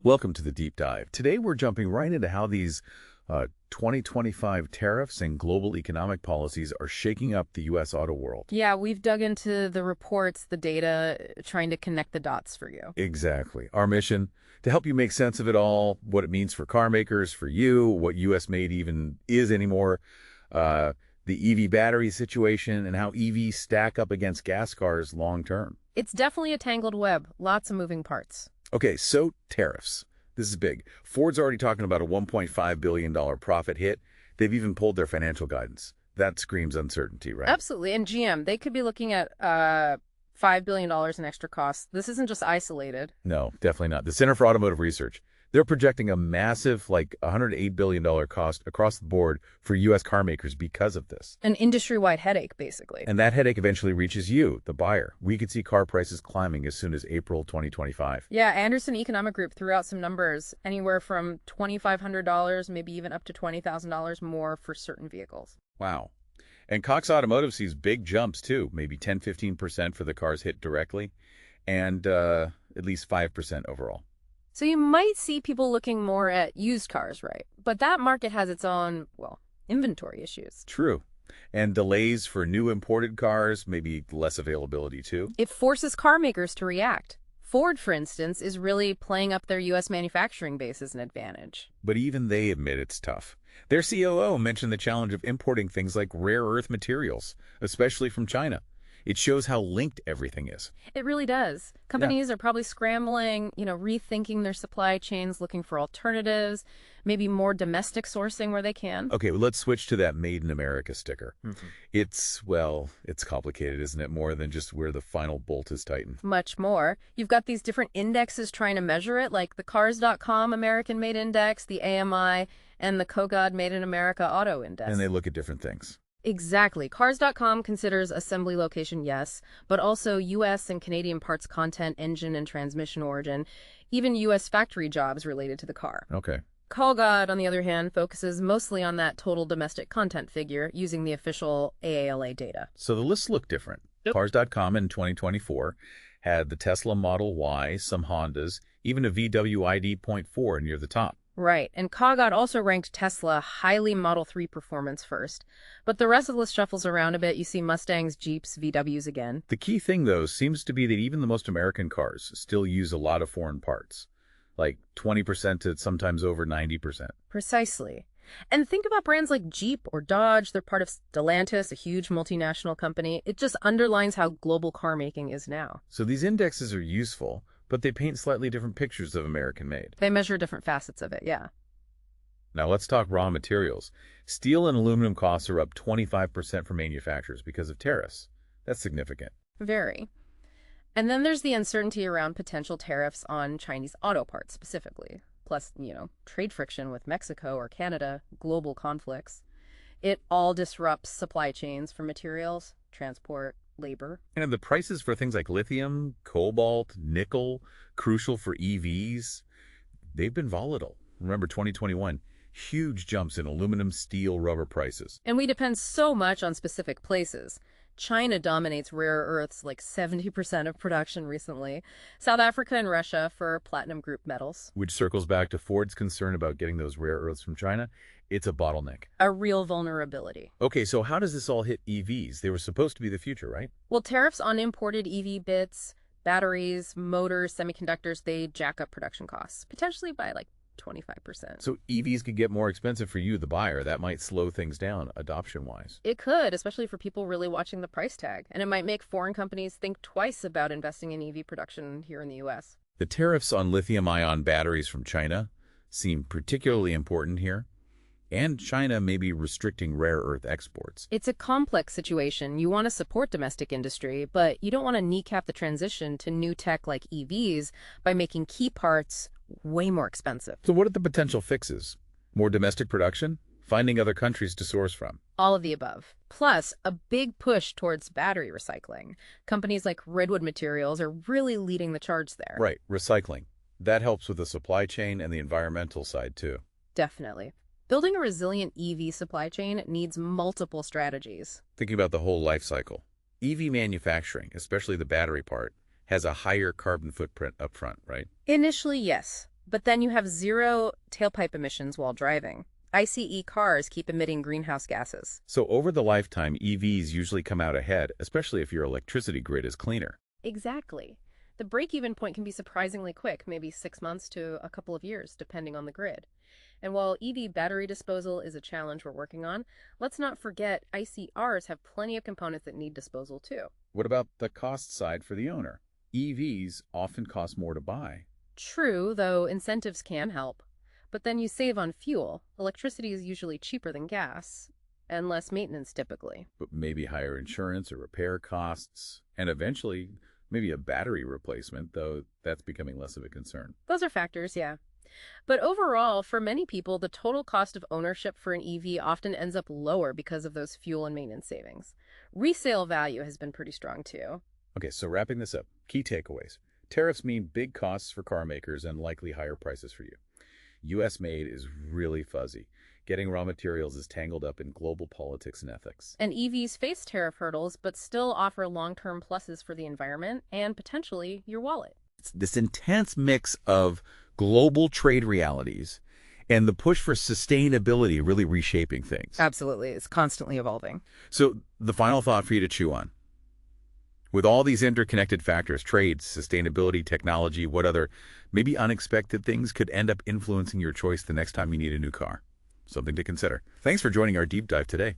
Welcome to the deep dive. Today we're jumping right into how these 2025 tariffs and global economic policies are shaking up the U.S. auto world. Yeah, we've dug into the reports, the data, trying to connect the dots for you. Exactly. Our mission, to help you make sense of it all, what it means for car makers, for you, what U.S. made even is anymore, the EV battery situation, and how EVs stack up against gas cars long term. It's definitely a tangled web, lots of moving parts. Okay, so tariffs. This is big. Ford's already talking about a $1.5 billion profit hit. They've even pulled their financial guidance. That screams uncertainty, right? Absolutely. And GM, they could be looking at $5 billion in extra costs. This isn't just isolated. No, definitely not. The Center for Automotive Research, they're projecting a massive, like $108 billion cost across the board for U.S. car makers because of this. An industry-wide headache, basically. And that headache eventually reaches you, the buyer. We could see car prices climbing as soon as April 2025. Yeah, Anderson Economic Group threw out some numbers, anywhere from $2,500, maybe even up to $20,000 more for certain vehicles. Wow. And Cox Automotive sees big jumps, too, maybe 10-15% for the cars hit directly, and at least 5% overall. So you might see people looking more at used cars, right? But that market has its own, well, inventory issues. True. And delays for new imported cars, maybe less availability, too. It forces car makers to react. Ford, for instance, is really playing up their U.S. manufacturing base as an advantage. But even they admit it's tough. Their COO mentioned the challenge of importing things like rare earth materials, especially from China. It shows how linked everything is. It really does. Companies are probably scrambling, rethinking their supply chains, looking for alternatives, maybe more domestic sourcing where they can. Okay, well, let's switch to that Made in America sticker. It's complicated, isn't it? More than just where the final bolt is tightened. Much more. You've got these different indexes trying to measure it, like the Cars.com American Made Index, the AMI, and the KOGAD Made in America Auto Index. And they look at different things. Exactly. Cars.com considers assembly location, yes, but also U.S. and Canadian parts content, engine and transmission origin, even U.S. factory jobs related to the car. Okay. KOGAD, on the other hand, focuses mostly on that total domestic content figure using the official AALA data. So the lists look different. Yep. Cars.com in 2024 had the Tesla Model Y, some Hondas, even a VW ID.4 near the top. Right, and KOGAD also ranked Tesla highly Model 3 performance first. But the rest of the list shuffles around a bit. You see Mustangs, Jeeps, VWs again. The key thing, though, seems to be that even the most American cars still use a lot of foreign parts, like 20% to sometimes over 90%. Precisely. And think about brands like Jeep or Dodge. They're part of Stellantis, a huge multinational company. It just underlines how global car making is now. So these indexes are useful, but they paint slightly different pictures of American-made. They measure different facets of it, yeah. Now let's talk raw materials. Steel and aluminum costs are up 25% for manufacturers because of tariffs. That's significant. Very. And then there's the uncertainty around potential tariffs on Chinese auto parts specifically. Plus, trade friction with Mexico or Canada, global conflicts. It all disrupts supply chains for materials, transport, labor. And the prices for things like lithium, cobalt, nickel, crucial for EVs, they've been volatile. Remember 2021, huge jumps in aluminum, steel, rubber prices. And we depend so much on specific places. China dominates rare earths, like 70% of production recently. South Africa and Russia for platinum group metals. Which circles back to Ford's concern about getting those rare earths from China. It's a bottleneck. A real vulnerability. Okay, so how does this all hit EVs? They were supposed to be the future, right? Well, tariffs on imported EV bits, batteries, motors, semiconductors, they jack up production costs, potentially by like 25%. So EVs could get more expensive for you, the buyer. That might slow things down adoption-wise. It could, especially for people really watching the price tag. And it might make foreign companies think twice about investing in EV production here in the U.S. The tariffs on lithium-ion batteries from China seem particularly important here. And China may be restricting rare earth exports. It's a complex situation. You want to support domestic industry, but you don't want to kneecap the transition to new tech like EVs by making key parts way more expensive. So what are the potential fixes? More domestic production? Finding other countries to source from? All of the above. Plus, a big push towards battery recycling. Companies like Redwood Materials are really leading the charge there. Right, recycling. That helps with the supply chain and the environmental side, too. Definitely. Building a resilient EV supply chain needs multiple strategies. Thinking about the whole life cycle. EV manufacturing, especially the battery part, has a higher carbon footprint up front, right? Initially, yes. But then you have zero tailpipe emissions while driving. ICE cars keep emitting greenhouse gases. So over the lifetime, EVs usually come out ahead, especially if your electricity grid is cleaner. Exactly. The break-even point can be surprisingly quick, maybe 6 months to a couple of years, depending on the grid. And while EV battery disposal is a challenge we're working on, let's not forget ICRs have plenty of components that need disposal too. What about the cost side for the owner? EVs often cost more to buy, True, though incentives can help. But then you save on fuel. Electricity is usually cheaper than gas, and less maintenance typically. but maybe higher insurance or repair costs, and eventually maybe a battery replacement, though that's becoming less of a concern. Those are factors, yeah. But overall, for many people, the total cost of ownership for an EV often ends up lower because of those fuel and maintenance savings. Resale value has been pretty strong too. Okay, so wrapping this up, key takeaways. Tariffs mean big costs for car makers and likely higher prices for you. U.S. made is really fuzzy. Getting raw materials is tangled up in global politics and ethics. And EVs face tariff hurdles, but still offer long-term pluses for the environment and potentially your wallet. It's this intense mix of global trade realities and the push for sustainability really reshaping things. Absolutely. It's constantly evolving. So the final thought for you to chew on. With all these interconnected factors, trade, sustainability, technology, what other maybe unexpected things could end up influencing your choice the next time you need a new car? Something to consider. Thanks for joining our deep dive today.